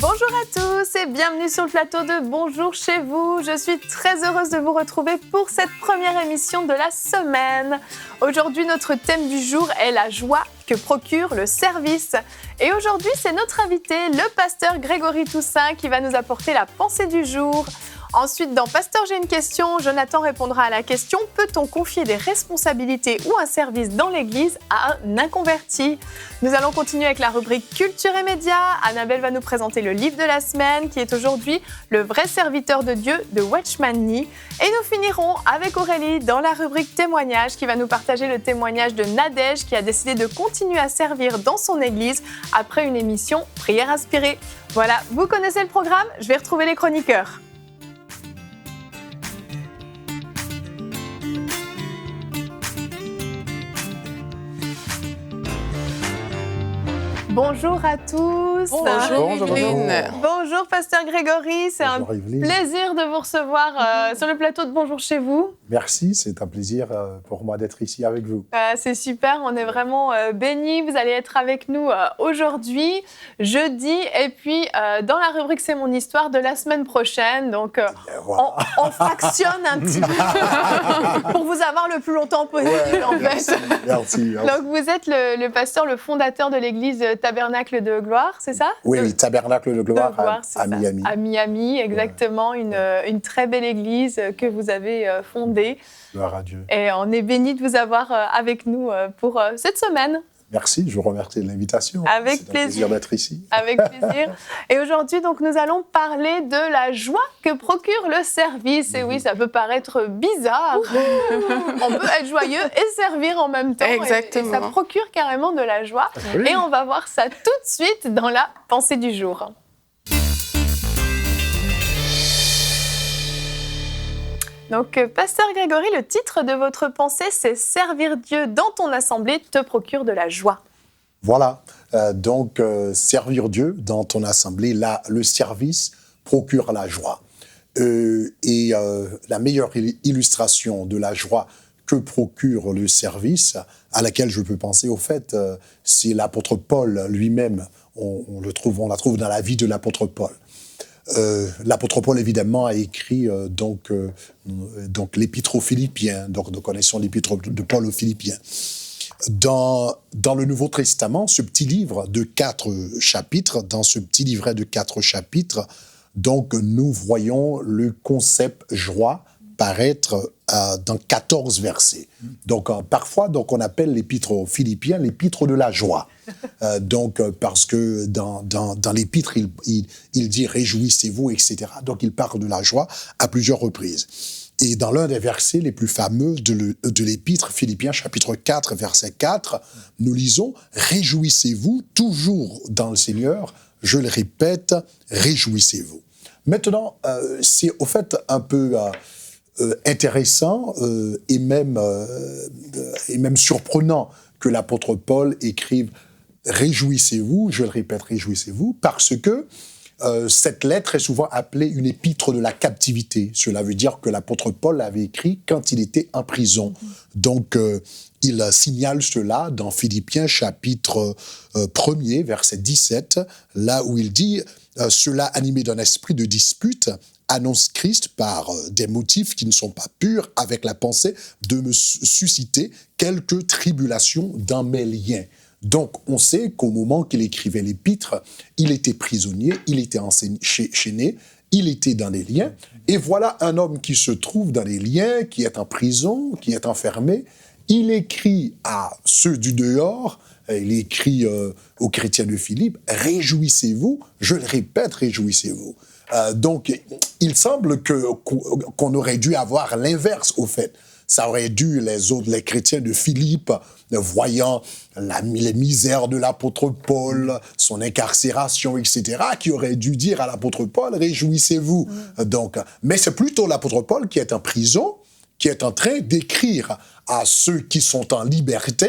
Bonjour à tous et bienvenue sur le plateau de Bonjour chez vous. Je suis très heureuse de vous retrouver pour cette première émission de la semaine. Aujourd'hui, notre thème du jour est la joie que procure le service. Et aujourd'hui, c'est notre invité, le pasteur Grégory Toussaint, qui va nous apporter la pensée du jour. Ensuite, dans Pasteur, j'ai une question, Jonathan répondra à la question « Peut-on confier des responsabilités ou un service dans l'Église à un inconverti ?» Nous allons continuer avec la rubrique Culture et médias. Annabelle va nous présenter le livre de la semaine, qui est aujourd'hui Le vrai serviteur de Dieu de Watchman Nee. Et nous finirons avec Aurélie dans la rubrique Témoignages, qui va nous partager le témoignage de Nadège, qui a décidé de continuer à servir dans son Église après une émission Prière inspirée. Voilà, vous connaissez le programme, je vais retrouver les chroniqueurs. Bonjour à tous. Bonjour Evelyne. Bonjour Pasteur Grégory, c'est un plaisir de vous recevoir sur le plateau de Bonjour chez vous. Merci, c'est un plaisir pour moi d'être ici avec vous. C'est super, on est vraiment bénis. Vous allez être avec nous aujourd'hui, jeudi, et puis dans la rubrique C'est mon histoire de la semaine prochaine. Donc voilà. on fractionne un petit peu pour vous avoir le plus longtemps possible en fait. Merci. Donc vous êtes le pasteur, le fondateur de l'église Tabernacle de Gloire, c'est ça? Oui, Tabernacle de Gloire à Miami. À Miami, exactement, une très belle église que vous avez fondée. Gloire à Dieu. Et on est bénis de vous avoir avec nous pour cette semaine. Merci, je vous remercie de l'invitation. Avec plaisir. C'est un plaisir d'être ici. Avec plaisir. Et aujourd'hui, donc, nous allons parler de la joie que procure le service. Et oui, ça peut paraître bizarre. On peut être joyeux et servir en même temps. Exactement. Et ça procure carrément de la joie. Oui. Et on va voir ça tout de suite dans la pensée du jour. Donc, Pasteur Grégory, le titre de votre pensée, c'est « Servir Dieu dans ton assemblée te procure de la joie ». Voilà, servir Dieu dans ton assemblée, là, le service procure la joie. La meilleure illustration de la joie que procure le service, à laquelle je peux penser, au fait, c'est l'apôtre Paul lui-même. On la trouve dans la vie de l'apôtre Paul. L'apôtre Paul, évidemment, a écrit donc l'épître aux Philippiens. Donc, nous connaissons l'épître de Paul aux Philippiens. Dans le Nouveau Testament, ce petit livre de 4 chapitres, dans ce petit livret de 4 chapitres, donc, nous voyons le concept joie paraître dans 14 versets. Donc, parfois, on appelle l'épître aux Philippiens l'épître de la joie. Parce que dans l'épître, il dit « réjouissez-vous », etc. Donc, il parle de la joie à plusieurs reprises. Et dans l'un des versets les plus fameux de l'épître, Philippiens chapitre 4, verset 4, nous lisons « réjouissez-vous toujours dans le Seigneur ». Je le répète, réjouissez-vous. Maintenant, c'est au fait un peu intéressant et même surprenant que l'apôtre Paul écrive « réjouissez-vous », je le répète, réjouissez-vous, parce que cette lettre est souvent appelée une épître de la captivité. Cela veut dire que l'apôtre Paul l'avait écrit quand il était en prison. Donc, il signale cela dans Philippiens chapitre 1er, verset 17, là où il dit « Cela animé d'un esprit de dispute, annonce Christ par des motifs qui ne sont pas purs, avec la pensée de me susciter quelques tribulations dans mes liens. » Donc, on sait qu'au moment qu'il écrivait l'épître, il était prisonnier, il était enchaîné, il était dans les liens. Et voilà un homme qui se trouve dans les liens, qui est en prison, qui est enfermé. Il écrit à ceux du dehors, il écrit aux chrétiens de Philippe, « Réjouissez-vous », je le répète, « Réjouissez-vous ». Donc, il semble qu'on aurait dû avoir l'inverse, au fait. Ça aurait dû, les chrétiens de Philippe, voyant les misères de l'apôtre Paul, son incarcération, etc., qui auraient dû dire à l'apôtre Paul, « Réjouissez-vous ». Donc, mais c'est plutôt l'apôtre Paul qui est en prison, qui est en train d'écrire à ceux qui sont en liberté,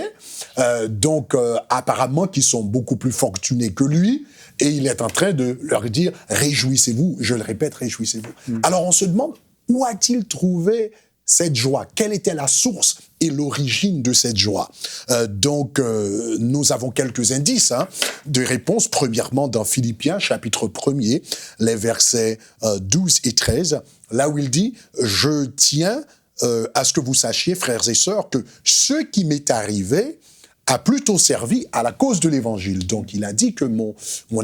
apparemment qui sont beaucoup plus fortunés que lui, et il est en train de leur dire « Réjouissez-vous », je le répète, « Réjouissez-vous ». Alors on se demande, où a-t-il trouvé cette joie? Quelle était la source et l'origine de cette joie? Donc, nous avons quelques indices de réponse. Premièrement, dans Philippiens, chapitre 1er, les versets 12 et 13, là où il dit « Je tiens à ce que vous sachiez, frères et sœurs, que ce qui m'est arrivé a plutôt servi à la cause de l'Évangile. » Donc, il a dit que mon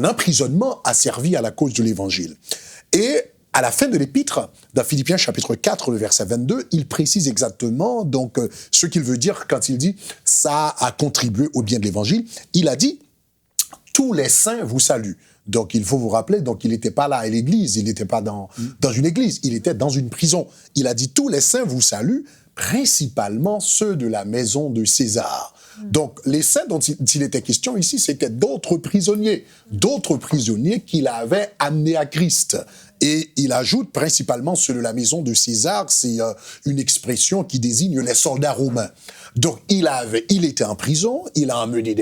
emprisonnement a servi à la cause de l'Évangile. Et à la fin de l'épître, dans Philippiens chapitre 4, le verset 22, il précise exactement donc ce qu'il veut dire quand il dit « ça a contribué au bien de l'Évangile ». Il a dit « tous les saints vous saluent ». Donc, il faut vous rappeler, donc il n'était pas là à l'église, il n'était pas dans une église, il était dans une prison. Il a dit « tous les saints vous saluent », principalement ceux de la maison de César. Donc, les saints dont il était question ici, c'était d'autres prisonniers qu'il avait amenés à Christ. Et il ajoute principalement ceux de la maison de César, c'est une expression qui désigne les soldats romains. Donc, il était en prison, il a amené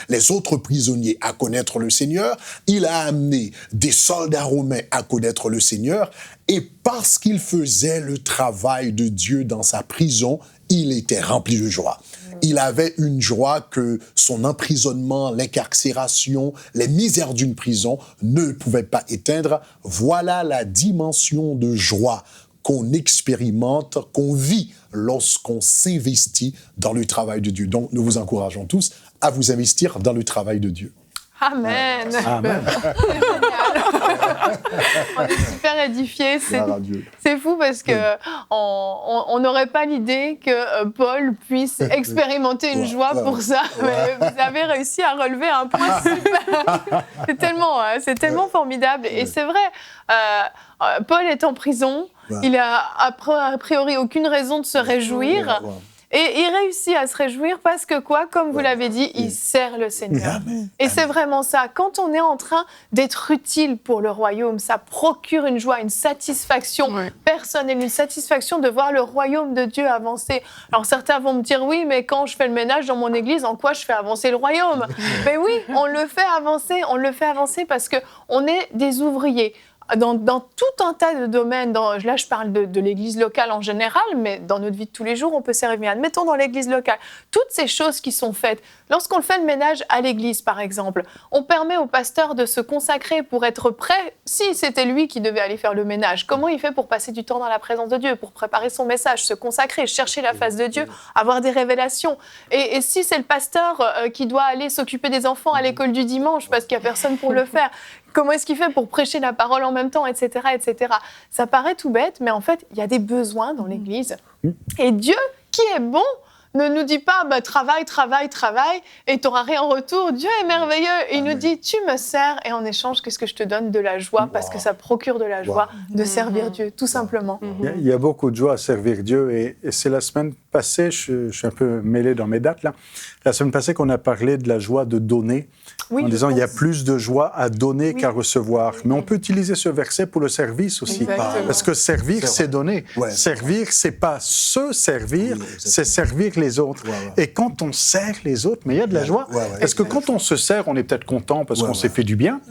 les autres prisonniers à connaître le Seigneur, il a amené des soldats romains à connaître le Seigneur, et parce qu'il faisait le travail de Dieu dans sa prison, il était rempli de joie. Il avait une joie que son emprisonnement, l'incarcération, les misères d'une prison ne pouvaient pas éteindre. Voilà la dimension de joie qu'on expérimente, qu'on vit lorsqu'on s'investit dans le travail de Dieu. Donc, nous vous encourageons tous à vous investir dans le travail de Dieu. Amen. Amen. On est super édifiés. C'est fou parce que on n'aurait pas l'idée que Paul puisse expérimenter une joie pour ça. Mais vous avez réussi à relever un point super. C'est tellement formidable. Et c'est vrai, Paul est en prison. Il a a priori aucune raison de se réjouir. Et il réussit à se réjouir parce que comme vous l'avez dit, il sert le Seigneur. Et c'est vraiment ça. Quand on est en train d'être utile pour le royaume, ça procure une joie, une satisfaction personnelle, une satisfaction de voir le royaume de Dieu avancer. Alors certains vont me dire, oui, mais quand je fais le ménage dans mon église, en quoi je fais avancer le royaume? Mais oui, on le fait avancer parce qu'on est des ouvriers. Dans tout un tas de domaines, là je parle de l'église locale en général, mais dans notre vie de tous les jours, on peut servir. Admettons dans l'église locale, toutes ces choses qui sont faites, lorsqu'on fait le ménage à l'église par exemple, on permet au pasteur de se consacrer pour être prêt, si c'était lui qui devait aller faire le ménage, comment il fait pour passer du temps dans la présence de Dieu, pour préparer son message, se consacrer, chercher la face de Dieu, avoir des révélations. Et si c'est le pasteur qui doit aller s'occuper des enfants à l'école du dimanche parce qu'il n'y a personne pour le faire, comment est-ce qu'il fait pour prêcher la parole en même temps, etc., etc. Ça paraît tout bête, mais en fait, il y a des besoins dans l'Église. Et Dieu, qui est bon, ne nous dit pas travaille, et tu n'auras rien en retour. Dieu est merveilleux. Et il nous dit, tu me sers, et en échange, qu'est-ce que je te donne? De la joie, parce que ça procure de la joie de servir Dieu, tout simplement. Il y a beaucoup de joie à servir Dieu, et c'est la semaine passée, je suis un peu mêlé dans mes dates là, la semaine passée qu'on a parlé de la joie de donner, en disant il y a plus de joie à donner qu'à recevoir. Mais on peut utiliser ce verset pour le service aussi. Exactement. Parce que servir, c'est donner. Servir, c'est pas se servir, c'est servir les autres. Et quand on sert les autres, mais il y a de la joie. Parce que quand on se sert, on est peut-être content parce qu'on s'est fait du bien.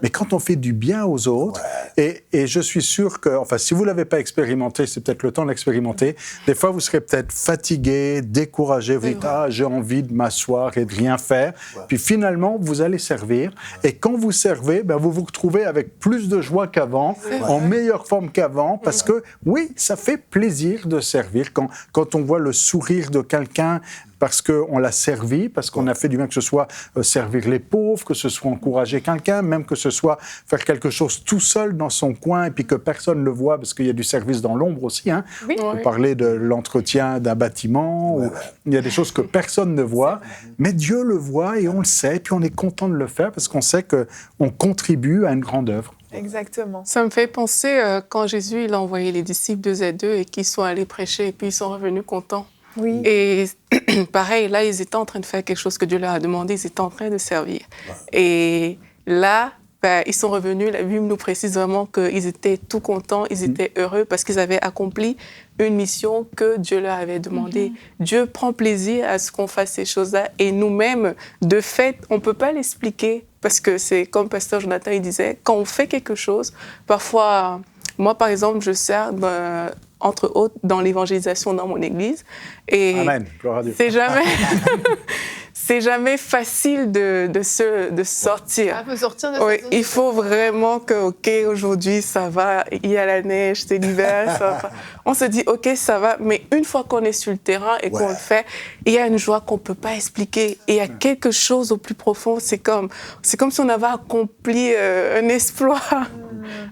Mais quand on fait du bien aux autres, et je suis sûr que, enfin, si vous ne l'avez pas expérimenté, c'est peut-être le temps de l'expérimenter. Des fois, vous serez peut-être fatigué, découragé. Vous dites, j'ai envie de m'asseoir et de rien faire. Puis finalement, vous allez servir. Et quand vous servez, vous vous retrouvez avec plus de joie qu'avant, en meilleure forme qu'avant, parce que, oui, ça fait plaisir de servir. Quand on voit le sourire de quelqu'un parce qu'on l'a servi, parce qu'on a fait du bien, que ce soit servir les pauvres, que ce soit encourager quelqu'un, même que ce soit faire quelque chose tout seul dans son coin et puis que personne ne le voit, parce qu'il y a du service dans l'ombre aussi. On peut parler de l'entretien d'un bâtiment, où il y a des choses que personne ne voit, mais Dieu le voit et on le sait, et puis on est content de le faire parce qu'on sait qu'on contribue à une grande œuvre. Exactement. Ça me fait penser quand Jésus il a envoyé les disciples 2 à 2 et qu'ils sont allés prêcher et puis ils sont revenus contents. Oui. Et pareil, là, ils étaient en train de faire quelque chose que Dieu leur a demandé, ils étaient en train de servir. Et là, ils sont revenus, la Bible nous précise vraiment qu'ils étaient tout contents, ils étaient heureux parce qu'ils avaient accompli une mission que Dieu leur avait demandée. Dieu prend plaisir à ce qu'on fasse ces choses-là et nous-mêmes, de fait, on ne peut pas l'expliquer parce que c'est comme Pasteur Jonathan il disait, quand on fait quelque chose, parfois, moi par exemple, je sers entre autres, dans l'évangélisation dans mon église. Et Amen, gloire à Dieu. C'est jamais facile de sortir. Il faut sortir de Oui, cette zone. il faut vraiment que, OK, aujourd'hui, ça va, il y a la neige, c'est l'hiver, ça va. On se dit, OK, ça va, mais une fois qu'on est sur le terrain et qu'on le fait, il y a une joie qu'on ne peut pas expliquer. Et il y a quelque chose au plus profond, c'est comme si on avait accompli un exploit.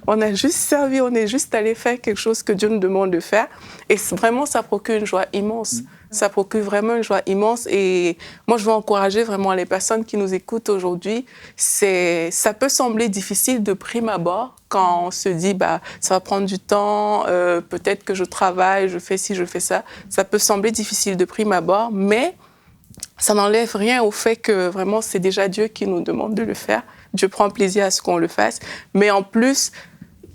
On a juste servi, on est juste allé faire quelque chose que Dieu nous demande de faire. Et vraiment, ça procure une joie immense. Ça procure vraiment une joie immense. Et moi, je veux encourager vraiment les personnes qui nous écoutent aujourd'hui. Ça peut sembler difficile de prime abord quand on se dit, ça va prendre du temps, peut-être que je travaille, je fais ci, je fais ça. Ça peut sembler difficile de prime abord, mais ça n'enlève rien au fait que vraiment, c'est déjà Dieu qui nous demande de le faire. Dieu prend plaisir à ce qu'on le fasse. Mais en plus,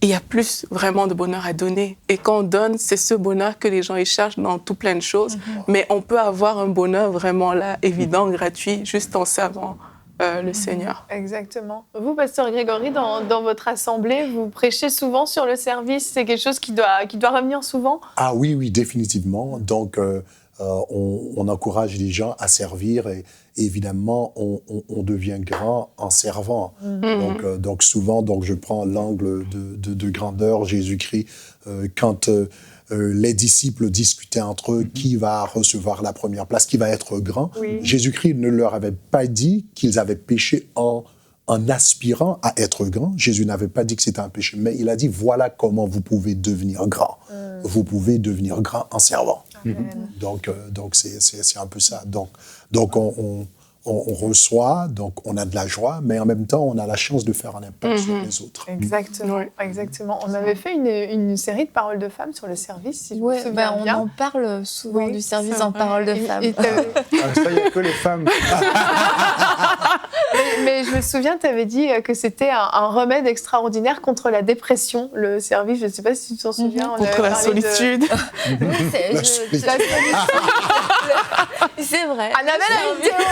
il y a plus vraiment de bonheur à donner. Et quand on donne, c'est ce bonheur que les gens y cherchent dans tout plein de choses. Mais on peut avoir un bonheur vraiment là, évident, gratuit, juste en servant le Seigneur. Exactement. Vous, Pasteur Grégory, dans votre assemblée, vous prêchez souvent sur le service. C'est quelque chose qui doit revenir souvent? Ah oui, définitivement. Donc, on encourage les gens à servir et évidemment, on devient grand en servant. Donc souvent, je prends l'angle de grandeur Jésus-Christ quand les disciples discutaient entre eux qui va recevoir la première place, qui va être grand. Oui. Jésus-Christ ne leur avait pas dit qu'ils avaient péché en aspirant à être grand. Jésus n'avait pas dit que c'était un péché, mais il a dit, voilà comment vous pouvez devenir grand. Vous pouvez devenir grand en servant. Donc c'est un peu ça. Donc on reçoit, donc on a de la joie, mais en même temps, on a la chance de faire un impact sur les autres. Exactement, exactement. On avait fait une série de paroles de femmes sur le service, si je me souviens bien. On en parle souvent du service en paroles de femmes. Ça, il n'y a que les femmes. mais je me souviens, tu avais dit que c'était un remède extraordinaire contre la dépression, le service. Je ne sais pas si tu t'en souviens. Contre la solitude. C'est vrai. Annabelle a une théorie.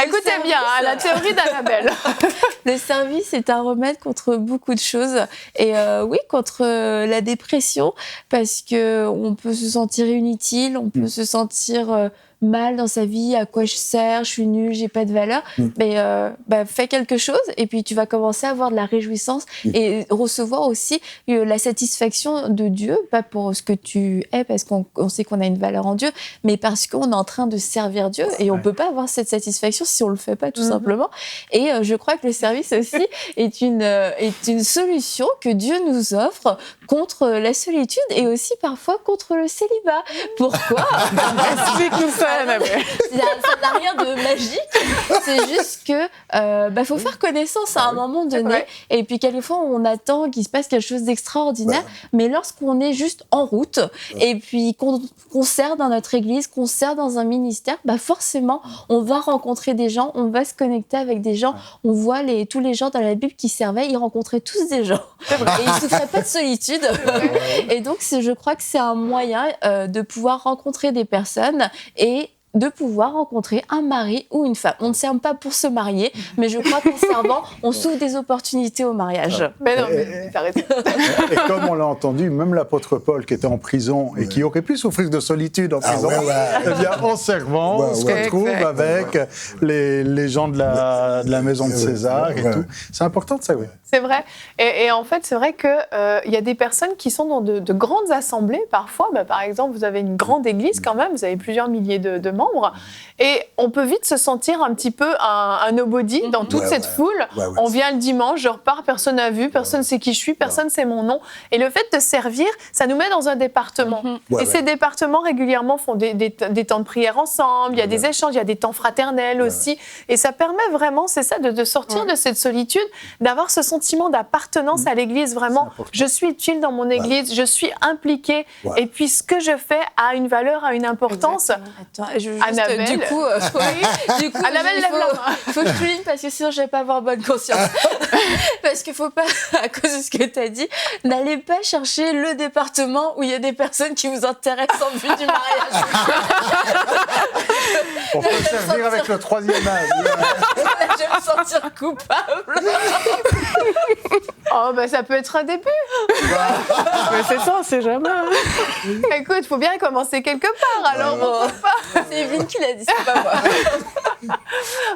Écoutez bien, la théorie d'Annabelle. Le service est un remède contre beaucoup de choses. Et oui, contre la dépression, parce qu'on peut se sentir inutile, on peut se sentir mal dans sa vie, à quoi je sers, je suis nulle, j'ai pas de valeur, mais fais quelque chose et puis tu vas commencer à avoir de la réjouissance et recevoir aussi la satisfaction de Dieu, pas pour ce que tu es parce qu'on sait qu'on a une valeur en Dieu, mais parce qu'on est en train de servir Dieu et on peut pas avoir cette satisfaction si on le fait pas tout simplement. Et je crois que le service aussi est une solution que Dieu nous offre contre la solitude et aussi parfois contre le célibat. Pourquoi? Explique-nous ça. Ça n'a rien de magique, c'est juste que faut faire connaissance à un moment donné et puis quelquefois on attend qu'il se passe quelque chose d'extraordinaire, mais lorsqu'on est juste en route et puis qu'on sert dans notre église, qu'on sert dans un ministère, forcément on va rencontrer des gens, on va se connecter avec des gens, on voit tous les gens dans la Bible qui servaient, ils rencontraient tous des gens et ils ne souffraient pas de solitude et donc je crois que c'est un moyen de pouvoir rencontrer des personnes et de pouvoir rencontrer un mari ou une femme. On ne sert pas pour se marier, mais je crois qu'en servant, on s'ouvre des opportunités au mariage. Mais non, mais arrêtez. Et comme on l'a entendu, même l'apôtre Paul qui était en prison et qui aurait pu souffrir de solitude en prison, eh bien, en servant, on se retrouve avec les gens de la maison de César et tout. C'est important de savoir. C'est vrai. Et en fait, c'est vrai qu'il y a des personnes qui sont dans de grandes assemblées parfois. Par exemple, vous avez une grande église quand même, vous avez plusieurs milliers de membres. Et on peut vite se sentir un petit peu un nobody dans toute cette foule. On vient le dimanche, je repars, personne n'a vu, personne ne sait qui je suis, personne ne sait mon nom. Et le fait de servir, ça nous met dans un département. Et ces départements, régulièrement, font des temps de prière ensemble, il y a des échanges, il y a des temps fraternels aussi. Et ça permet vraiment, c'est ça, de sortir de cette solitude, d'avoir ce sentiment d'appartenance à l'église. Vraiment, je suis utile dans mon église, je suis impliquée. Et puis, ce que je fais a une valeur, a une importance. Attends, Annabelle. Du coup, Annabelle, lève la main. Faut que je souligne parce que sinon je vais pas avoir bonne conscience. Parce qu'il faut pas, à cause de ce que tu as dit, n'allez pas chercher le département où il y a des personnes qui vous intéressent en vue du mariage. On peut servir avec le troisième âge. Je à sentir coupable. Oh, bah ça peut être un début. Mais c'est ça, c'est jamais. Écoute, faut bien commencer quelque part, alors pourquoi pas. C'est Evelyne qui l'a dit, c'est pas moi.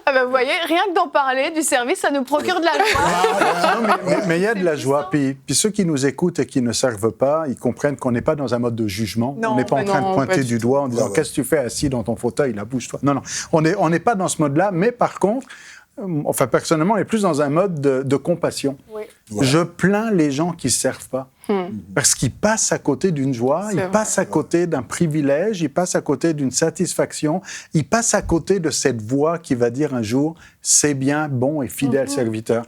Ah bah, vous voyez, rien que d'en parler du service, ça nous procure de la joie. Mais il y a de la joie. Puis ceux qui nous écoutent et qui ne servent pas, ils comprennent qu'on n'est pas dans un mode de jugement. Non, on n'est pas en train de pointer du doigt en disant « Qu'est-ce que tu fais assis dans ton fauteuil, là, bouge-toi ». Non, non, on n'est pas dans ce mode-là. Mais par contre, enfin personnellement, on est plus dans un mode de compassion. Oui. Voilà. Je plains les gens qui ne servent pas. Parce qu'ils passent à côté d'une joie, ils passent à côté d'un privilège, ils passent à côté d'une satisfaction, ils passent à côté de cette voix qui va dire un jour « c'est bien, bon et fidèle serviteur ».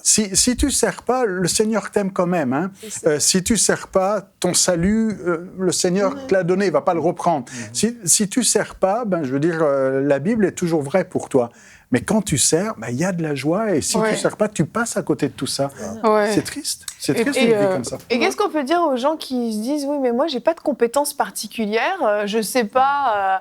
Si tu ne sers pas, le Seigneur t'aime quand même. Hein. Si tu ne sers pas, ton salut, le Seigneur te l'a donné, il ne va pas le reprendre. Si tu ne sers pas, ben, je veux dire, la Bible est toujours vraie pour toi. Mais quand tu sers, ben, y a de la joie, et si tu ne sers pas, tu passes à côté de tout ça. C'est triste. C'est triste une vie comme ça. Et qu'est-ce qu'on peut dire aux gens qui se disent « Oui, mais moi, j'ai pas de compétences particulières, je sais pas,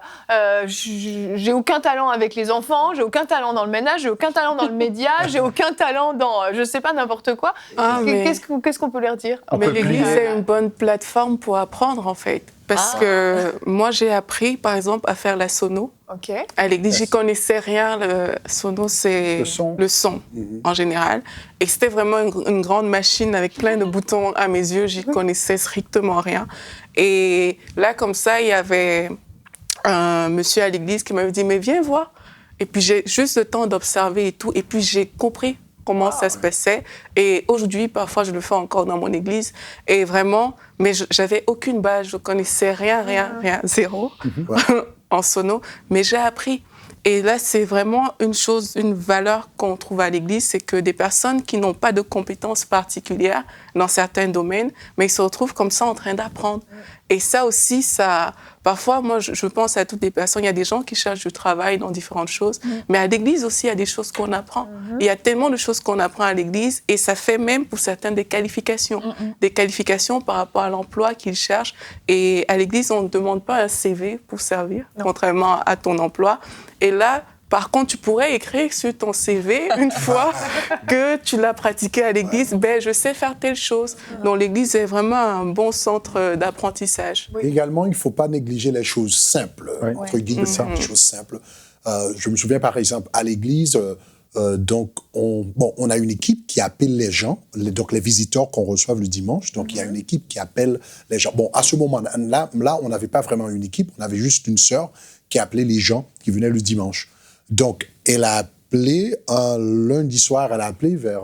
j'ai aucun talent avec les enfants, j'ai aucun talent dans le ménage, j'ai aucun talent dans le média, j'ai aucun talent dans, je sais pas, n'importe quoi. » Qu'est-ce qu'on peut leur dire? Mais l'Église est une bonne plateforme pour apprendre, en fait. Parce que moi, j'ai appris, par exemple, à faire la sono. OK. À l'église, j'y connaissais rien. Le sono, c'est le son en général. Et c'était vraiment une grande machine avec plein de boutons à mes yeux. J'y connaissais strictement rien. Et là, comme ça, il y avait un monsieur à l'église qui m'avait dit « Mais viens voir ». Et puis, j'ai juste le temps d'observer et tout. Et puis, j'ai compris comment ça se passait. Et aujourd'hui, parfois, je le fais encore dans mon église. Et vraiment, mais j'avais aucune base. Je connaissais rien, zéro en sono. Mais j'ai appris. Et là, c'est vraiment une valeur qu'on trouve à l'église, c'est que des personnes qui n'ont pas de compétences particulières dans certains domaines, mais ils se retrouvent comme ça en train d'apprendre. Et ça aussi, parfois, moi, je pense à toutes les personnes. Il y a des gens qui cherchent du travail dans différentes choses, mais à l'église aussi, il y a des choses qu'on apprend. Il y a tellement de choses qu'on apprend à l'église, et ça fait même pour certains des qualifications par rapport à l'emploi qu'ils cherchent. Et à l'église, on ne demande pas un CV pour servir, contrairement à ton emploi. Et là, par contre, tu pourrais écrire sur ton CV, une fois que tu l'as pratiqué à l'église, ben, je sais faire telle chose. Donc, l'église est vraiment un bon centre d'apprentissage. Également, il ne faut pas négliger les choses simples, entre guillemets, les choses simples. Je me souviens, par exemple, à l'église, donc, on a une équipe qui appelle les gens, donc les visiteurs qu'on reçoit le dimanche. Donc, il y a une équipe qui appelle les gens. Bon, à ce moment-là, on n'avait pas vraiment une équipe, on avait juste une sœur qui appelait les gens qui venaient le dimanche. Donc, elle a appelé un lundi soir, elle a appelé vers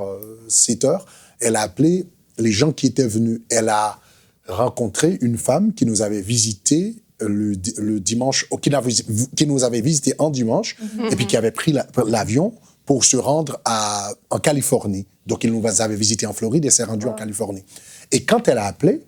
7 heures, elle a appelé les gens qui étaient venus. Elle a rencontré une femme qui nous avait visité le dimanche, qui nous avait visité en dimanche, et puis qui avait pris l'avion pour se rendre en Californie. Donc, il nous avait visité en Floride et s'est rendu en Californie. Et quand elle a appelé,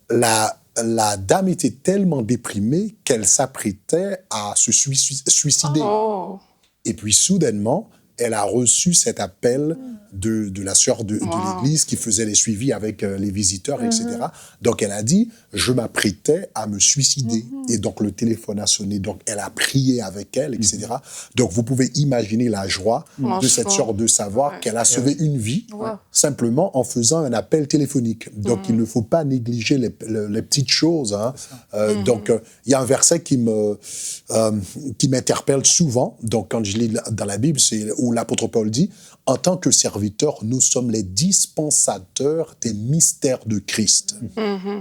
la dame était tellement déprimée qu'elle s'apprêtait à se suicider. Oh. Et puis, soudainement, elle a reçu cet appel de la sœur de l'église qui faisait les suivis avec les visiteurs, etc. Donc, elle a dit, je m'apprêtais à me suicider. Et donc, le téléphone a sonné. Donc, elle a prié avec elle, etc. Donc, vous pouvez imaginer la joie de cette sœur de savoir qu'elle a sauvé une vie simplement en faisant un appel téléphonique. Donc, il ne faut pas négliger les petites choses. Hein. Donc, il y a un verset qui m'interpelle souvent. Donc, quand je lis dans la Bible, c'est où l'apôtre Paul dit « En tant que serviteurs, nous sommes les dispensateurs des mystères de Christ.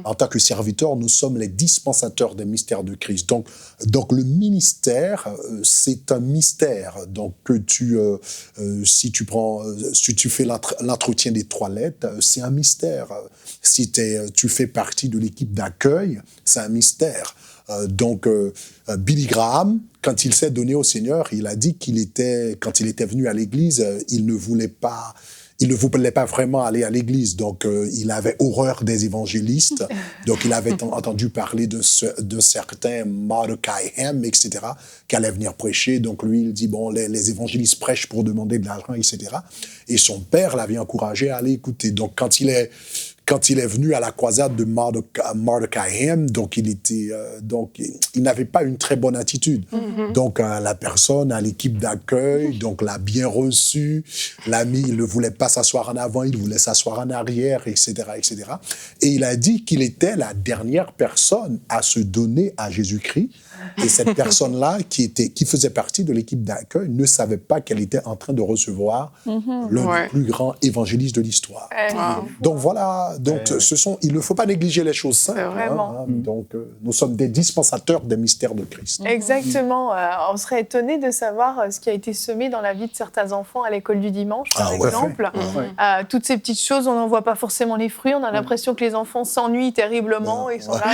En tant que serviteurs, nous sommes les dispensateurs des mystères de Christ. Donc le ministère, c'est un mystère. Donc, si tu fais l'entretien des toilettes, c'est un mystère. Si tu fais partie de l'équipe d'accueil, c'est un mystère. Billy Graham, quand il s'est donné au Seigneur, il a dit quand il était venu à l'église, il ne voulait pas vraiment aller à l'église. Donc, il avait horreur des évangélistes. Donc, il avait entendu parler de certains Mordecai Ham, etc., qui allaient venir prêcher. Donc, lui, il dit, bon, les évangélistes prêchent pour demander de l'argent, etc. Et son père l'avait encouragé à aller écouter. Donc, quand il est quand il est venu à la croisade de Mordecai, donc il n'avait pas une très bonne attitude. Donc la personne à l'équipe d'accueil, donc l'a bien reçu, il ne voulait pas s'asseoir en avant, il voulait s'asseoir en arrière, etc., etc. Et il a dit qu'il était la dernière personne à se donner à Jésus-Christ. Et cette personne-là, qui faisait partie de l'équipe d'accueil, ne savait pas qu'elle était en train de recevoir l'un des plus grands évangélistes de l'histoire. Donc voilà, il ne faut pas négliger les choses simples. Vraiment. Donc nous sommes des dispensateurs des mystères de Christ. Exactement. On serait étonné de savoir ce qui a été semé dans la vie de certains enfants à l'école du dimanche, par exemple. Toutes ces petites choses, on n'en voit pas forcément les fruits. On a l'impression que les enfants s'ennuient terriblement. Ils sont là,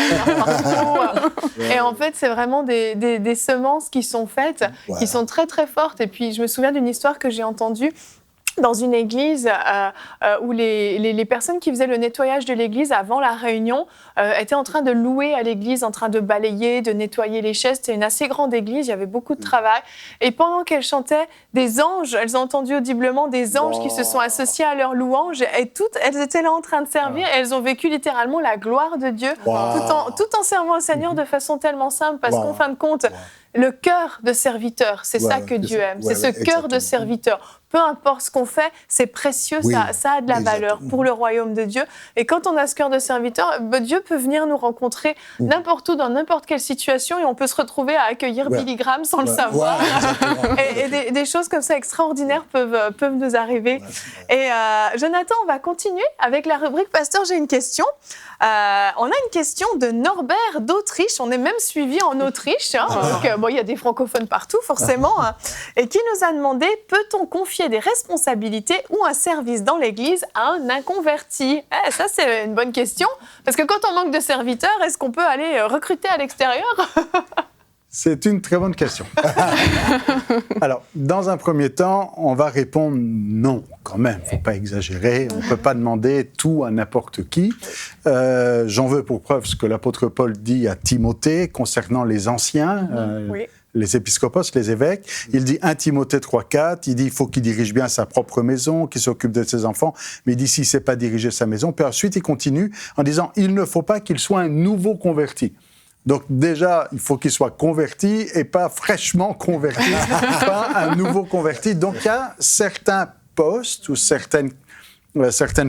partout. Et en fait, c'est vraiment des semences qui sont faites, qui sont très très fortes. Et puis je me souviens d'une histoire que j'ai entendue dans une église où les personnes qui faisaient le nettoyage de l'église avant la réunion étaient en train de louer à l'église, en train de balayer, de nettoyer les chaises. C'était une assez grande église, il y avait beaucoup de travail. Et pendant qu'elles chantaient, des anges, elles ont entendu audiblement des anges qui se sont associés à leur louange. Et toutes, elles étaient là en train de servir et elles ont vécu littéralement la gloire de Dieu tout en servant au Seigneur de façon tellement simple. Parce qu'en fin de compte, le cœur de serviteur, c'est ça que Dieu aime. C'est ce cœur de serviteur. Peu importe ce qu'on fait, c'est précieux, ça a de la valeur pour le royaume de Dieu. Et quand on a ce cœur de serviteur, Dieu peut venir nous rencontrer n'importe où, dans n'importe quelle situation, et on peut se retrouver à accueillir Billy Graham sans le savoir. Et des choses comme ça extraordinaires peuvent nous arriver. Et Jonathan, on va continuer avec la rubrique « Pasteur, j'ai une question ». On a une question de Norbert d'Autriche. On est même suivi en Autriche. Donc, il y a des francophones partout, forcément. Et qui nous a demandé, peut-on confier des responsabilités ou un service dans l'Église à un inconverti ? Ça, c'est une bonne question. Parce que quand on manque de serviteurs, est-ce qu'on peut aller recruter à l'extérieur ? C'est une très bonne question. Alors, dans un premier temps, on va répondre non, quand même. Il ne faut pas exagérer. On ne peut pas demander tout à n'importe qui. J'en veux pour preuve ce que l'apôtre Paul dit à Timothée concernant les anciens, les épiscopos, les évêques. Il dit 1 Timothée 3,4, il dit il faut qu'il dirige bien sa propre maison, qu'il s'occupe de ses enfants, mais il dit s'il ne sait pas diriger sa maison. Puis ensuite, il continue en disant il ne faut pas qu'il soit un nouveau converti. Donc déjà, il faut qu'il soit converti et pas fraîchement converti, pas un nouveau converti. Donc il y a certains postes ou certaines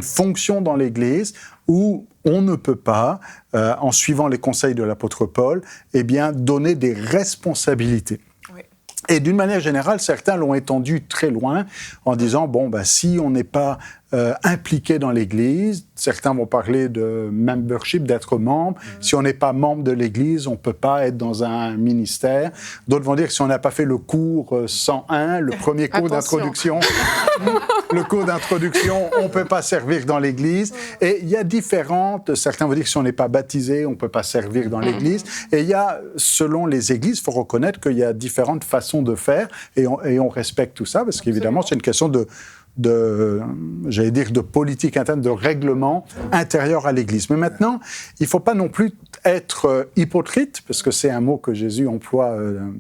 fonctions dans l'Église où on ne peut pas, en suivant les conseils de l'apôtre Paul, donner des responsabilités. Et d'une manière générale, certains l'ont étendu très loin en disant, si on n'est pas impliqué dans l'Église, certains vont parler de membership, d'être membre. Si on n'est pas membre de l'Église, on ne peut pas être dans un ministère. D'autres vont dire que si on n'a pas fait le cours 101, le premier cours d'introduction, on ne peut pas servir dans l'Église. Et il y a certains vont dire que si on n'est pas baptisé, on ne peut pas servir dans l'Église. Et il y a, selon les Églises, il faut reconnaître qu'il y a différentes façons de faire et on respecte tout ça parce qu'évidemment, c'est une question de politique interne, de règlement intérieur à l'Église. Mais maintenant, il ne faut pas non plus être hypocrite, parce que c'est un mot que Jésus emploie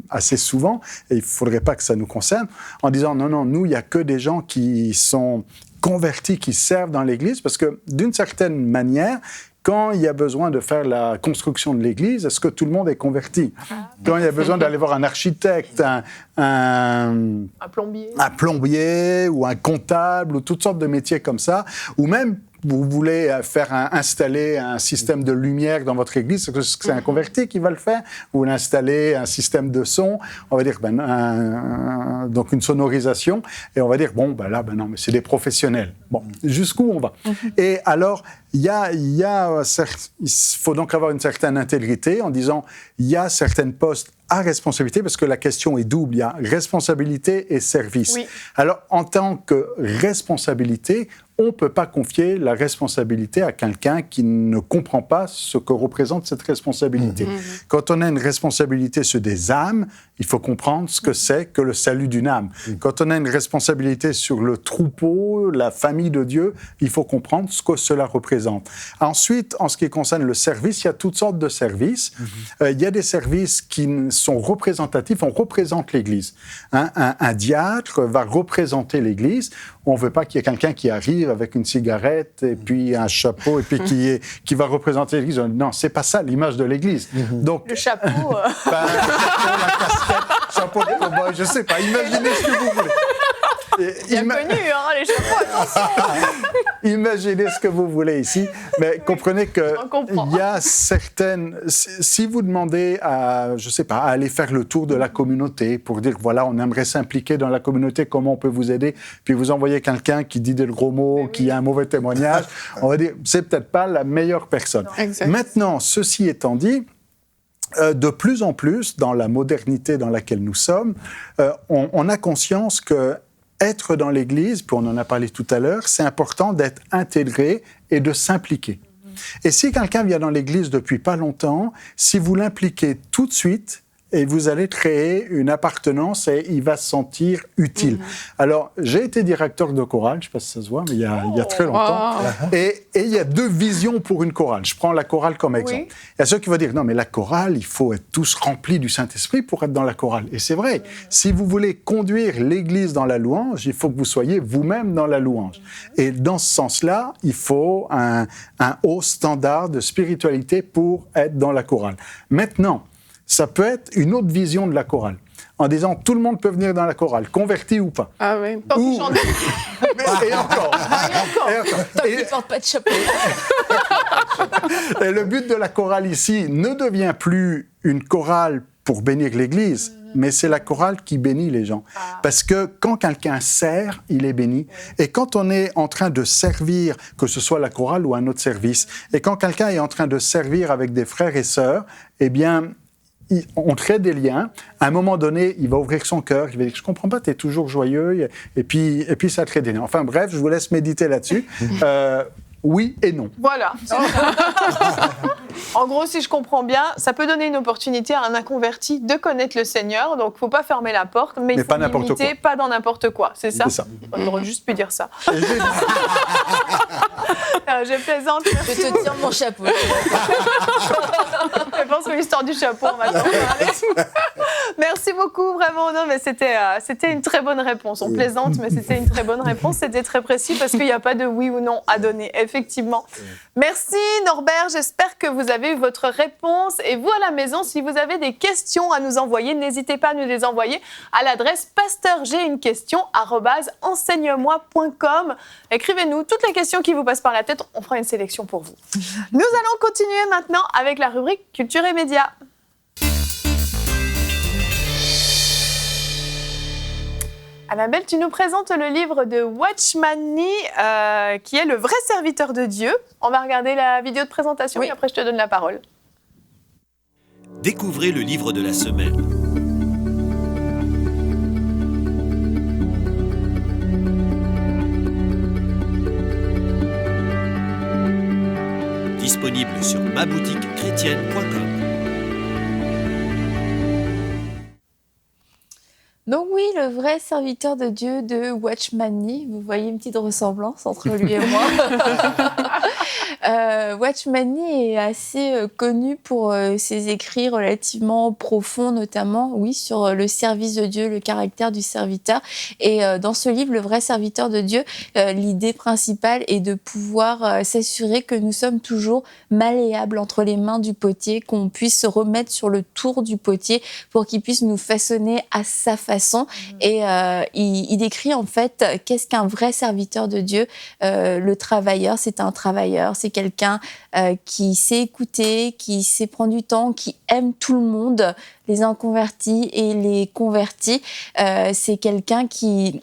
assez souvent, et il ne faudrait pas que ça nous concerne, en disant non, nous, il n'y a que des gens qui sont convertis, qui servent dans l'Église, parce que d'une certaine manière, quand il y a besoin de faire la construction de l'église, est-ce que tout le monde est converti ? Quand il y a besoin d'aller voir un architecte, un plombier ou un comptable ou toutes sortes de métiers comme ça, ou même vous voulez installer un système de lumière dans votre église, est-ce que c'est un converti qui va le faire ? Vous voulez installer un système de son, on va dire donc une sonorisation, et on va dire non, mais c'est des professionnels. Bon, jusqu'où on va ? Et alors, il faut donc avoir une certaine intégrité en disant il y a certains postes à responsabilité, parce que la question est double, il y a responsabilité et service. Oui. Alors, en tant que responsabilité, on ne peut pas confier la responsabilité à quelqu'un qui ne comprend pas ce que représente cette responsabilité. Quand on a une responsabilité sur des âmes, il faut comprendre ce que c'est que le salut d'une âme. Quand on a une responsabilité sur le troupeau, la famille de Dieu, il faut comprendre ce que cela représente. Ensuite, en ce qui concerne le service, il y a toutes sortes de services. Il y a des services qui sont représentatifs, on représente l'Église. Un diacre va représenter l'Église. on ne veut pas qu'il y ait quelqu'un qui arrive avec une cigarette et puis un chapeau et puis qui va représenter l'Église. Non, c'est pas ça l'image de l'Église. Donc, le chapeau. La casquette, chapeau de cow-boy, je sais pas. Imaginez ce que vous voulez. Bien connu, hein, les chapeaux, attention. Imaginez ce que vous voulez ici, mais comprenez que il y a certaines. Si vous demandez à, je sais pas, à aller faire le tour de la communauté pour dire voilà, on aimerait s'impliquer dans la communauté, comment on peut vous aider, puis vous envoyez quelqu'un qui dit des gros mots, qui a un mauvais témoignage, on va dire c'est peut-être pas la meilleure personne. Maintenant, ceci étant dit. De plus en plus, dans la modernité dans laquelle nous sommes, on a conscience que être dans l'Église, puis on en a parlé tout à l'heure, c'est important d'être intégré et de s'impliquer. Et si quelqu'un vient dans l'Église depuis pas longtemps, si vous l'impliquez tout de suite, et vous allez créer une appartenance et il va se sentir utile. Alors, j'ai été directeur de chorale, je ne sais pas si ça se voit, mais il y a très longtemps. Et il y a 2 visions pour une chorale. Je prends la chorale comme exemple. Il y a ceux qui vont dire, non, mais la chorale, il faut être tous remplis du Saint-Esprit pour être dans la chorale. Et c'est vrai, si vous voulez conduire l'Église dans la louange, il faut que vous soyez vous-même dans la louange. Et dans ce sens-là, il faut un haut standard de spiritualité pour être dans la chorale. Maintenant, ça peut être une autre vision de la chorale, en disant tout le monde peut venir dans la chorale, converti ou pas. Ah oui. Et encore. Tant qu'il ne porte pas de chapeau. Et le but de la chorale ici ne devient plus une chorale pour bénir l'Église, mais c'est la chorale qui bénit les gens. Parce que quand quelqu'un sert, il est béni. Et quand on est en train de servir, que ce soit la chorale ou un autre service, et quand quelqu'un est en train de servir avec des frères et sœurs, eh bien, on crée des liens. À un moment donné, il va ouvrir son cœur. Il va dire, je comprends pas, tu es toujours joyeux. Et puis ça crée des liens. Enfin bref, je vous laisse méditer là-dessus. Oui et non. Voilà. En gros, si je comprends bien, ça peut donner une opportunité à un inconverti de connaître le Seigneur. Donc, il ne faut pas fermer la porte, mais il faut limiter, pas dans n'importe quoi. C'est ça? C'est ça. On aurait juste pu dire ça. Je plaisante. Je te tire mon chapeau. Je pense que l'histoire du chapeau, on va t'en parler. Merci beaucoup, vraiment. Non, mais c'était une très bonne réponse. On plaisante, mais c'était une très bonne réponse. C'était très précis parce qu'il n'y a pas de oui ou non à donner, effectivement. Merci, Norbert. J'espère que vous avez eu votre réponse. Et vous, à la maison, si vous avez des questions à nous envoyer, n'hésitez pas à nous les envoyer à l'adresse pasteurj'aiunequestion@enseigne-moi.com. Écrivez-nous toutes les questions qui vous passent par la tête. On fera une sélection pour vous. Nous allons continuer maintenant avec la rubrique Culture et Médias. Annabelle, tu nous présentes le livre de Watchman Nee, qui est le vrai serviteur de Dieu. On va regarder la vidéo de présentation et après je te donne la parole. Découvrez le livre de la semaine. Disponible sur maboutiquechrétienne.com. Donc oui, le vrai serviteur de Dieu de Watchman Nee. Vous voyez une petite ressemblance entre lui et moi. Watchman Nee est assez connu pour ses écrits relativement profonds, notamment, oui, sur le service de Dieu, le caractère du serviteur. Et dans ce livre, Le vrai serviteur de Dieu, l'idée principale est de pouvoir s'assurer que nous sommes toujours malléables entre les mains du potier, qu'on puisse se remettre sur le tour du potier pour qu'il puisse nous façonner à sa façon. Et il décrit en fait qu'est-ce qu'un vrai serviteur de Dieu. Le travailleur, c'est un travailleur, c'est quelqu'un qui sait écouter, qui sait prendre du temps, qui aime tout le monde, les inconvertis et les convertis. C'est quelqu'un qui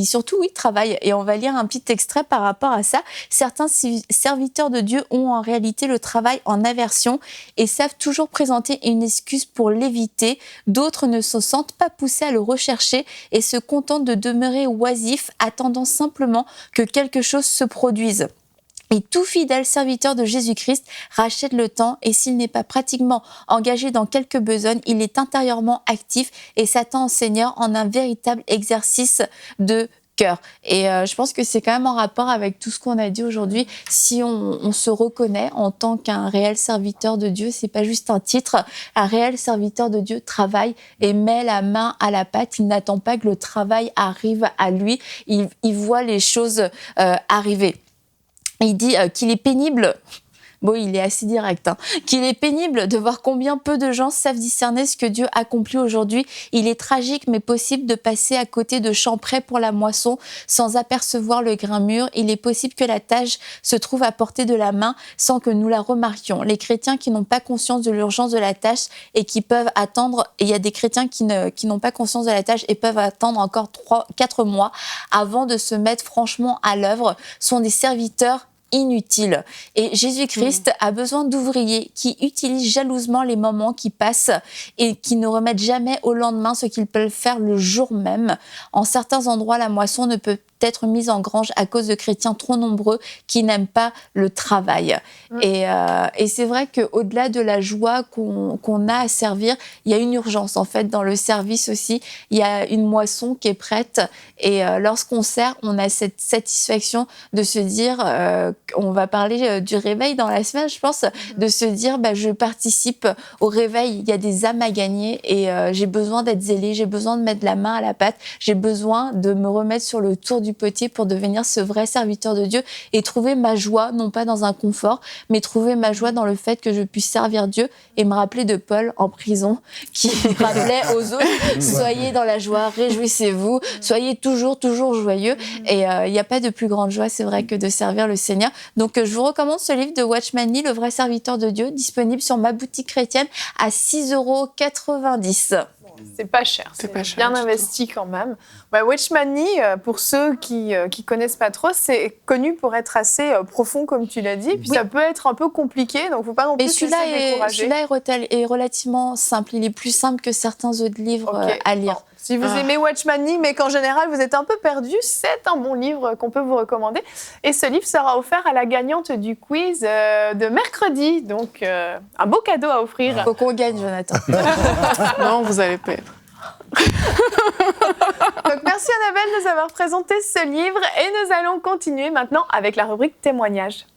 surtout, oui, travaille. Et on va lire un petit extrait par rapport à ça. Certains serviteurs de Dieu ont en réalité le travail en aversion et savent toujours présenter une excuse pour l'éviter. D'autres ne se sentent pas poussés à le rechercher et se contentent de demeurer oisifs, attendant simplement que quelque chose se produise. Et tout fidèle serviteur de Jésus-Christ rachète le temps et s'il n'est pas pratiquement engagé dans quelque besogne, il est intérieurement actif et s'attend au Seigneur en un véritable exercice de cœur. Et je pense que c'est quand même en rapport avec tout ce qu'on a dit aujourd'hui. Si on se reconnaît en tant qu'un réel serviteur de Dieu, c'est pas juste un titre. Un réel serviteur de Dieu travaille et met la main à la pâte. Il n'attend pas que le travail arrive à lui. Il voit les choses arriver. Il dit qu'il est pénible. Bon, il est assez direct, qu'il est pénible de voir combien peu de gens savent discerner ce que Dieu accomplit aujourd'hui. Il est tragique mais possible de passer à côté de champs prêts pour la moisson sans apercevoir le grain mûr. Il est possible que la tâche se trouve à portée de la main sans que nous la remarquions. Les chrétiens qui n'ont pas conscience de l'urgence de la tâche et qui peuvent attendre, et il y a des chrétiens qui n'ont pas conscience de la tâche et peuvent attendre encore 3-4 mois avant de se mettre franchement à l'œuvre, sont des serviteurs inutile. Et Jésus-Christ a besoin d'ouvriers qui utilisent jalousement les moments qui passent et qui ne remettent jamais au lendemain ce qu'ils peuvent faire le jour même. En certains endroits, la moisson ne peut être mise en grange à cause de chrétiens trop nombreux qui n'aiment pas le travail. Et c'est vrai qu'au-delà de la joie qu'on a à servir, il y a une urgence en fait dans le service aussi. Il y a une moisson qui est prête et lorsqu'on sert, on a cette satisfaction de se dire, on va parler du réveil dans la semaine, je pense, de se dire je participe au réveil, il y a des âmes à gagner et j'ai besoin d'être zélé, j'ai besoin de mettre la main à la pâte, j'ai besoin de me remettre sur le tour du potier pour devenir ce vrai serviteur de Dieu et trouver ma joie, non pas dans un confort, mais trouver ma joie dans le fait que je puisse servir Dieu et me rappeler de Paul en prison qui rappelait aux autres, soyez dans la joie, réjouissez-vous, soyez toujours joyeux. Et il n'y a pas de plus grande joie, c'est vrai, que de servir le Seigneur. Donc je vous recommande ce livre de Watchman Nee, Le vrai serviteur de Dieu, disponible sur ma boutique chrétienne à 6,90 €. C'est pas cher, c'est pas cher, bien investi quand même. Watchman Nee, pour ceux qui connaissent pas trop, c'est connu pour être assez profond, comme tu l'as dit. Puis ça peut être un peu compliqué, donc faut pas non plus se décourager. Celui-là est relativement simple. Il est plus simple que certains autres livres à lire. Bon. Si vous aimez Watchman Nee, mais qu'en général vous êtes un peu perdu, c'est un bon livre qu'on peut vous recommander. Et ce livre sera offert à la gagnante du quiz de mercredi. Donc un beau cadeau à offrir. Il faut qu'on gagne, Jonathan. Non, vous allez perdre. Donc merci Annabelle de nous avoir présenté ce livre et nous allons continuer maintenant avec la rubrique témoignages.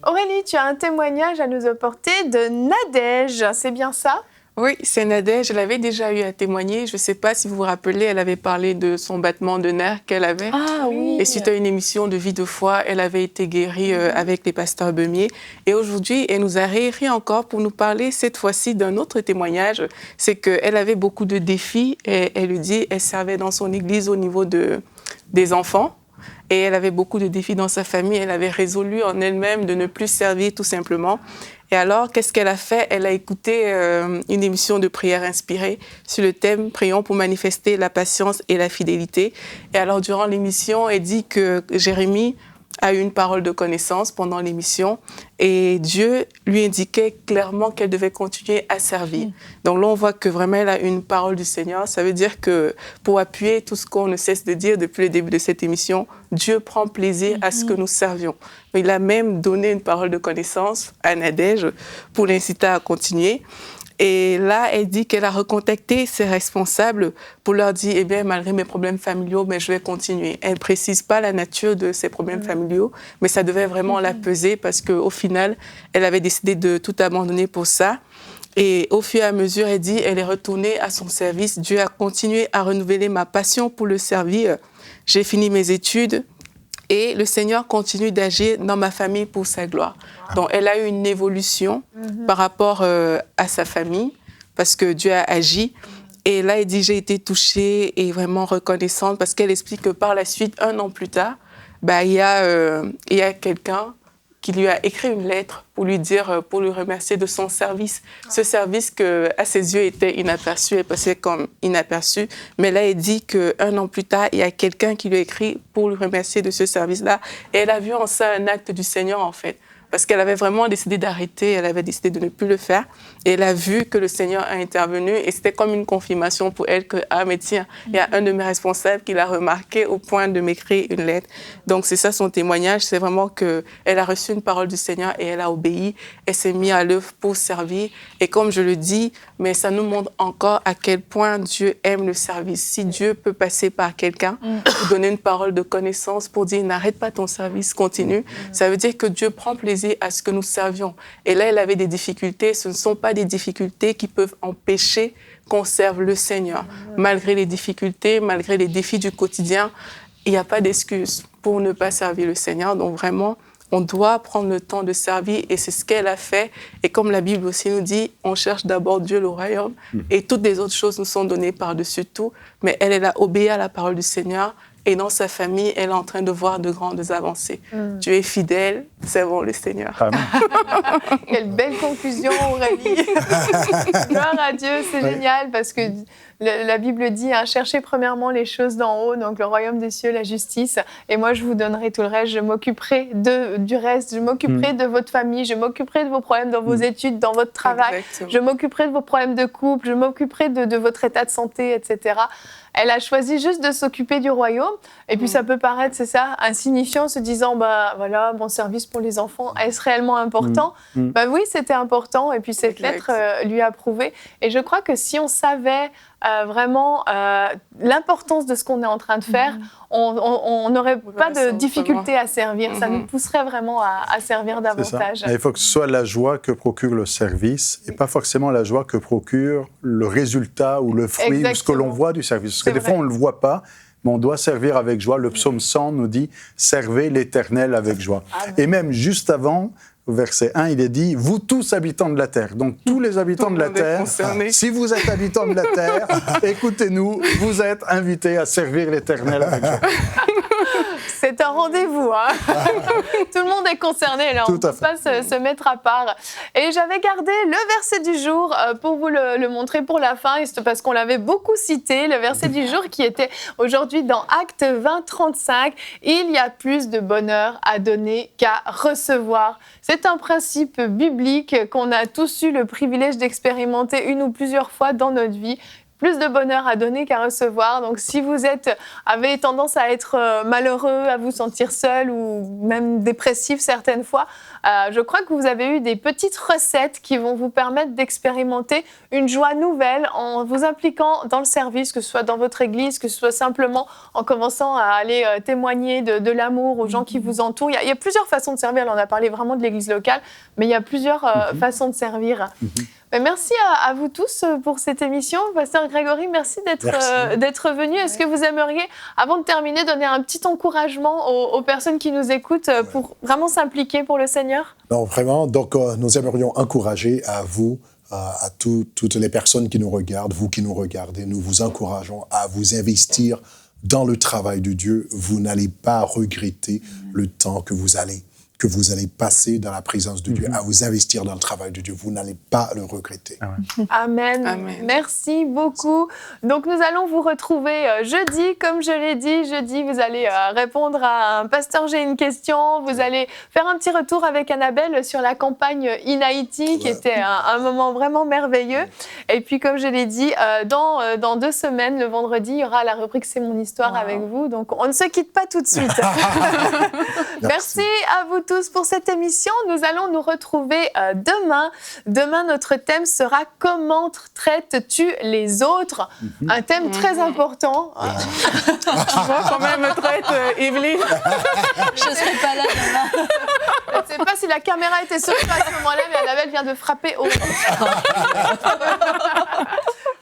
Aurélie, tu as un témoignage à nous apporter de Nadège, c'est bien ça ? Oui, c'est Nadège. Elle avait déjà eu à témoigner. Je ne sais pas si vous vous rappelez, elle avait parlé de son battement de nerfs qu'elle avait. Ah oui. Et suite à une émission de Vie de foi, elle avait été guérie avec les pasteurs Beumier. Et aujourd'hui, elle nous a réécrit encore pour nous parler cette fois-ci d'un autre témoignage. C'est qu'elle avait beaucoup de défis. Et elle lui dit, elle servait dans son église au niveau des enfants. Et elle avait beaucoup de défis dans sa famille. Elle avait résolu en elle-même de ne plus servir tout simplement. Et alors, qu'est-ce qu'elle a fait ? Elle a écouté une émission de prière inspirée sur le thème « Prions pour manifester la patience et la fidélité ». Et alors, durant l'émission, elle dit que Jérémie a eu une parole de connaissance pendant l'émission et Dieu lui indiquait clairement qu'elle devait continuer à servir. Donc là, on voit que vraiment, elle a une parole du Seigneur. Ça veut dire que pour appuyer tout ce qu'on ne cesse de dire depuis le début de cette émission, Dieu prend plaisir à ce que nous servions. Il a même donné une parole de connaissance à Nadège pour l'inciter à continuer. Et là, elle dit qu'elle a recontacté ses responsables pour leur dire, eh bien, malgré mes problèmes familiaux, mais je vais continuer. Elle ne précise pas la nature de ses problèmes familiaux, mais ça devait vraiment la peser parce qu'au final, elle avait décidé de tout abandonner pour ça. Et au fur et à mesure, elle dit, elle est retournée à son service. Dieu a continué à renouveler ma passion pour le servir. J'ai fini mes études. Et le Seigneur continue d'agir dans ma famille pour sa gloire. Donc, elle a eu une évolution par rapport à sa famille, parce que Dieu a agi. Et là, elle dit, j'ai été touchée et vraiment reconnaissante, parce qu'elle explique que par la suite, 1 an plus tard, il y a quelqu'un qui lui a écrit une lettre pour lui dire, pour lui remercier de son service. Ce service que, à ses yeux, était inaperçu, elle passait comme inaperçu. Mais là, elle dit qu'1 an plus tard, il y a quelqu'un qui lui a écrit pour lui remercier de ce service-là. Et elle a vu en ça un acte du Seigneur, en fait. parce qu'elle avait vraiment décidé d'arrêter, elle avait décidé de ne plus le faire. Et elle a vu que le Seigneur a intervenu et c'était comme une confirmation pour elle que, ah mais tiens, il y a un de mes responsables qui l'a remarqué au point de m'écrire une lettre. Donc c'est ça son témoignage, c'est vraiment qu'elle a reçu une parole du Seigneur et elle a obéi, elle s'est mise à l'œuvre pour servir. Et comme je le dis, mais ça nous montre encore à quel point Dieu aime le service. Si Dieu peut passer par quelqu'un pour donner une parole de connaissance, pour dire n'arrête pas ton service, continue, ça veut dire que Dieu prend plaisir à ce que nous servions. Et là, elle avait des difficultés. Ce ne sont pas des difficultés qui peuvent empêcher qu'on serve le Seigneur. Malgré les difficultés, malgré les défis du quotidien, il n'y a pas d'excuse pour ne pas servir le Seigneur. Donc vraiment, on doit prendre le temps de servir et c'est ce qu'elle a fait. Et comme la Bible aussi nous dit, on cherche d'abord Dieu, le royaume, et toutes les autres choses nous sont données par-dessus tout. Mais elle a obéi à la parole du Seigneur. Et dans sa famille, elle est en train de voir de grandes avancées. Dieu est fidèle, servons le Seigneur. Amen. Quelle belle conclusion, Aurélie. Gloire à Dieu, c'est génial parce que la Bible dit, hein, cherchez premièrement les choses d'en haut, donc le royaume des cieux, la justice. Et moi, je vous donnerai tout le reste. Je m'occuperai du reste. Je m'occuperai de votre famille. Je m'occuperai de vos problèmes dans vos études, dans votre travail. Exactement. Je m'occuperai de vos problèmes de couple. Je m'occuperai de votre état de santé, etc. Elle a choisi juste de s'occuper du royaume. Et puis, ça peut paraître, c'est ça, insignifiant, se disant, bah voilà, mon service pour les enfants, est-ce réellement important ? Bah oui, c'était important. Et puis, cette lettre lui a prouvé. Et je crois que si on savait vraiment l'importance de ce qu'on est en train de faire, on n'aurait pas de difficulté à servir. Ça nous pousserait vraiment à servir davantage. Il faut que ce soit la joie que procure le service et pas forcément la joie que procure le résultat ou le fruit ou ce que l'on voit du service. Parce que des fois, on ne le voit pas, mais on doit servir avec joie. Le psaume 100 nous dit « Servez l'Éternel avec joie ». Et même juste avant, au verset 1, il est dit « Vous tous habitants de la terre ». Donc tous les habitants de la terre, si vous êtes habitants de la terre, écoutez-nous, vous êtes invités à servir l'Éternel avec joie. C'est un rendez-vous. Hein. Tout le monde est concerné. Là. On ne peut pas se mettre à part. Et j'avais gardé le verset du jour pour vous le montrer pour la fin, parce qu'on l'avait beaucoup cité, le verset du jour qui était aujourd'hui dans Actes 20, 35. « Il y a plus de bonheur à donner qu'à recevoir ». C'est un principe biblique qu'on a tous eu le privilège d'expérimenter une ou plusieurs fois dans notre vie. Plus de bonheur à donner qu'à recevoir. Donc, si vous avez tendance à être malheureux, à vous sentir seul ou même dépressif certaines fois, je crois que vous avez eu des petites recettes qui vont vous permettre d'expérimenter une joie nouvelle en vous impliquant dans le service, que ce soit dans votre église, que ce soit simplement en commençant à aller témoigner de l'amour aux gens qui vous entourent. Il y a plusieurs façons de servir. Là, on a parlé vraiment de l'église locale, mais il y a plusieurs façons de servir. Merci à vous tous pour cette émission. Pasteur Grégory, merci d'être venu. Est-ce que vous aimeriez, avant de terminer, donner un petit encouragement aux personnes qui nous écoutent pour vraiment s'impliquer pour le Seigneur ? Non, vraiment. Donc, nous aimerions encourager à vous, à toutes les personnes qui nous regardent, vous qui nous regardez, nous vous encourageons à vous investir dans le travail de Dieu. Vous n'allez pas regretter le temps que vous allez passer dans la présence de Dieu, à vous investir dans le travail de Dieu. Vous n'allez pas le regretter. Amen. Amen. Merci beaucoup. Donc, nous allons vous retrouver jeudi. Comme je l'ai dit, jeudi, vous allez répondre à un pasteur, j'ai une question. Vous allez faire un petit retour avec Annabelle sur la campagne In Haïti, qui était un moment vraiment merveilleux. Et puis, comme je l'ai dit, dans 2 semaines, le vendredi, il y aura la rubrique C'est mon histoire avec vous. Donc, on ne se quitte pas tout de suite. Merci à vous tous pour cette émission. Nous allons nous retrouver demain. Demain, notre thème sera « Comment traites-tu les autres ?» Un thème très important. Moi, quand même, me traite, Evelyne. Je ne serai pas là demain. Je ne sais pas si la caméra était sur toi à ce moment-là, mais Annabelle vient de frapper au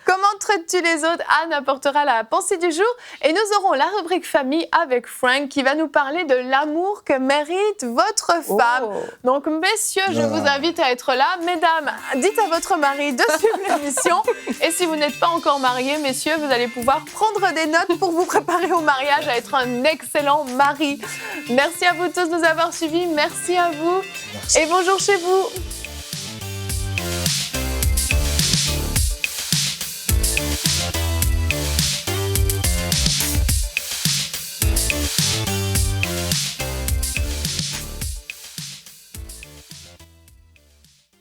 Comment traites-tu les autres ? Anne apportera la pensée du jour et nous aurons la rubrique famille avec Frank qui va nous parler de l'amour que mérite votre femme. Donc messieurs, je vous invite à être là. Mesdames, dites à votre mari de suivre l'émission. Et si vous n'êtes pas encore mariés, messieurs, vous allez pouvoir prendre des notes pour vous préparer au mariage à être un excellent mari. Merci à vous tous de nous avoir suivis. Merci à vous. Merci. Et bonjour chez vous.